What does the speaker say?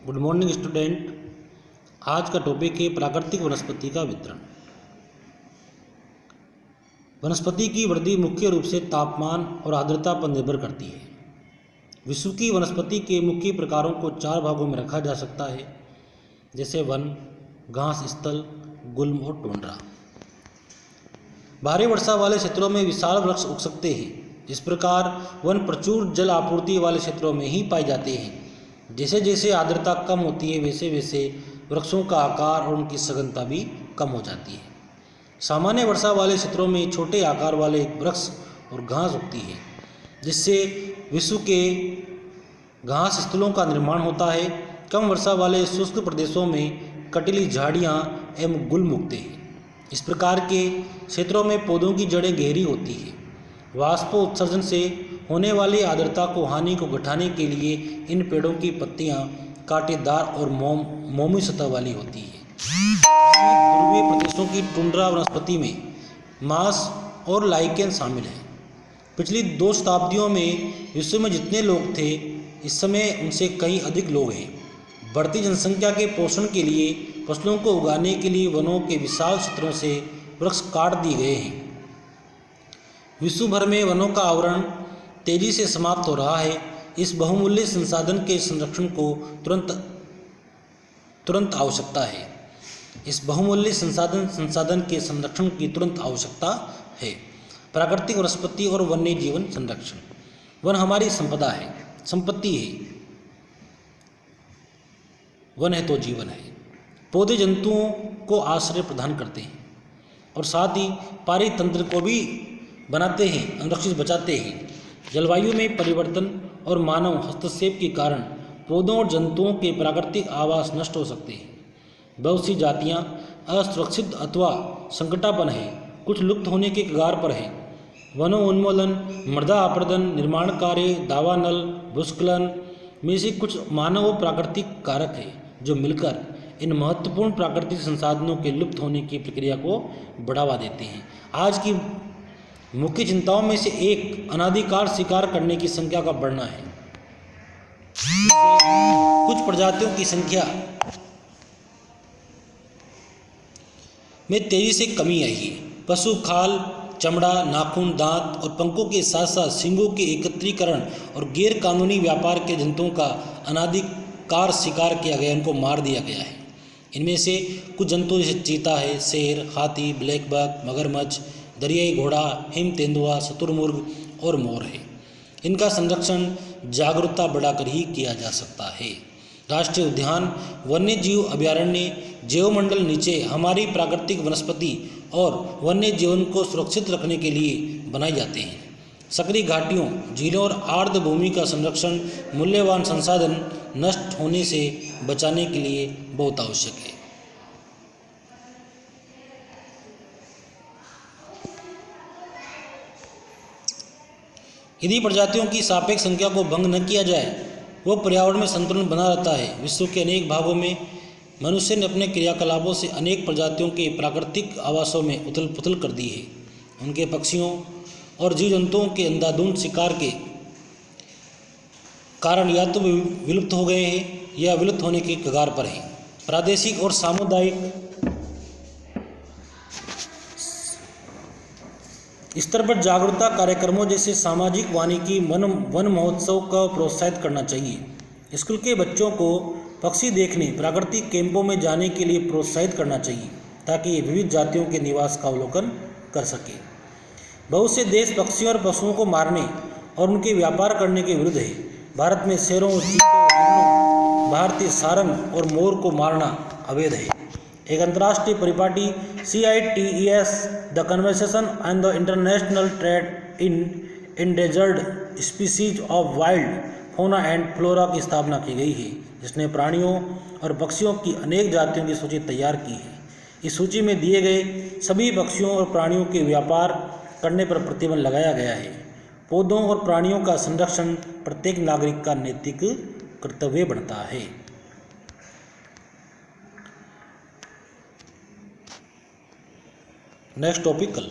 Good morning student. आज का topic है प्राकृतिक वनस्पति का वितरण। वनस्पति की वृद्धि मुख्य रूप से तापमान और आर्द्रता पर निर्भर करती है। विश्व की वनस्पति के मुख्य प्रकारों को 4 भागों में रखा जा सकता है, जैसे वन, घास स्थल, गुल्म और टुंड्रा। भारी वर्षा वाले क्षेत्रों में विशाल वृक्ष उग सकते हैं। इस प्रकार वन प्रचुर जल आपूर्ति वाले क्षेत्रों में ही पाए जाते हैं। जैसे जैसे आर्द्रता कम होती है वैसे वैसे वृक्षों का आकार और उनकी सघनता भी कम हो जाती है। सामान्य वर्षा वाले क्षेत्रों में छोटे आकार वाले वृक्ष और घास उगती है, जिससे विश्व के घास स्थलों का निर्माण होता है। कम वर्षा वाले शुष्क प्रदेशों में कटीली झाड़ियाँ एवं गुल्म उगते हैं। इस प्रकार के क्षेत्रों में पौधों की जड़ें गहरी होती है। वाष्पोत्सर्जन से होने वाली आर्द्रता को हानि को घटाने के लिए इन पेड़ों की पत्तियां कांटेदार और मोमी सतह वाली होती है। ध्रुवीय प्रदेशों की टुंड्रा वनस्पति में मांस और लाइकेन शामिल है। पिछली 2 शताब्दियों में विश्व में जितने लोग थे, इस समय उनसे कहीं अधिक लोग हैं। बढ़ती जनसंख्या के पोषण के लिए फसलों को उगाने के लिए वनों के विशाल क्षेत्रों से वृक्ष काट दिए गए हैं। विश्व भर में वनों का आवरण तेजी से समाप्त हो रहा है। इस बहुमूल्य संसाधन के संरक्षण को तुरंत आवश्यकता है। इस बहुमूल्य संसाधन के संरक्षण की तुरंत आवश्यकता है। प्राकृतिक वनस्पति और वन्य जीवन संरक्षण। वन हमारी संपदा है, संपत्ति है। वन है तो जीवन है। पौधे जंतुओं को आश्रय प्रदान करते हैं और साथ ही पारितंत्र को भी बनाते हैं, अनुरक्षित बचाते हैं। जलवायु में परिवर्तन और मानव हस्तक्षेप के कारण पौधों और जंतुओं के प्राकृतिक आवास नष्ट हो सकते हैं। बहुत सी जातियां असुरक्षित अथवा संकटापन्न है, कुछ लुप्त होने के कगार पर है। वनोन्मूलन, मृदा अपरदन, निर्माण कार्य, दावानल, भूस्खलन में से कुछ मानव और प्राकृतिक कारक है जो मिलकर इन महत्वपूर्ण प्राकृतिक संसाधनों के लुप्त होने की प्रक्रिया को बढ़ावा देते हैं। आज की मुख्य चिंताओं में से एक अनादिकाल शिकार करने की संख्या का बढ़ना है। कुछ प्रजातियों की संख्या में तेजी से कमी आई है। पशु खाल, चमड़ा, नाखून, दांत और पंखों के साथ साथ सींगों के एकत्रीकरण और गैर कानूनी व्यापार के जंतुओं का अनादिकाल शिकार किया गया, उनको मार दिया गया है। इनमें से कुछ जंतु जैसे चीता है, शेर, हाथी, ब्लैकबक, मगरमच्छ, दरियाई घोड़ा, हिम तेंदुआ, शुतुरमुर्ग और मोर है। इनका संरक्षण जागरूकता बढ़ाकर ही किया जा सकता है। राष्ट्रीय उद्यान, वन्य जीव अभयारण्य, जैवमंडल नीचे हमारी प्राकृतिक वनस्पति और वन्य जीवन को सुरक्षित रखने के लिए बनाए जाते हैं। सक्रिय घाटियों, झीलों और आर्द्र भूमि का संरक्षण मूल्यवान संसाधन नष्ट होने से बचाने के लिए बहुत आवश्यक है। यदि प्रजातियों की सापेक्ष संख्या को भंग न किया जाए, वो पर्यावरण में संतुलन बना रहता है। विश्व के अनेक भागों में मनुष्य ने अपने क्रियाकलापों से अनेक प्रजातियों के प्राकृतिक आवासों में उथल पुथल कर दी है। उनके पक्षियों और जीव जंतुओं के अंधाधुंध शिकार के कारण या तो विलुप्त हो गए हैं या विलुप्त होने के कगार पर हैं। प्रादेशिक और सामुदायिक स्तर पर जागरूकता कार्यक्रमों जैसे सामाजिक वानिकी, वन महोत्सव का प्रोत्साहित करना चाहिए। स्कूल के बच्चों को पक्षी देखने प्राकृतिक कैंपों में जाने के लिए प्रोत्साहित करना चाहिए, ताकि ये विविध जातियों के निवास का अवलोकन कर सके। बहुत से देश पक्षियों और पशुओं को मारने और उनके व्यापार करने के विरुद्ध है। भारत में शेरों, चीतों, हिरणों, भारतीय सारंग और मोर को मारना अवैध है। एक अंतर्राष्ट्रीय परिपाटी CITES, the convention on the international trade in endangered species of wild fauna and flora की स्थापना की गई है, जिसने प्राणियों और पक्षियों की अनेक जातियों की सूची तैयार की है। इस सूची में दिए गए सभी पक्षियों और प्राणियों के व्यापार करने पर प्रतिबंध लगाया गया है। पौधों और प्राणियों का संरक्षण प्रत्येक नागरिक का नैतिक कर्तव्य बनता है। नेक्स्ट टॉपिक कल।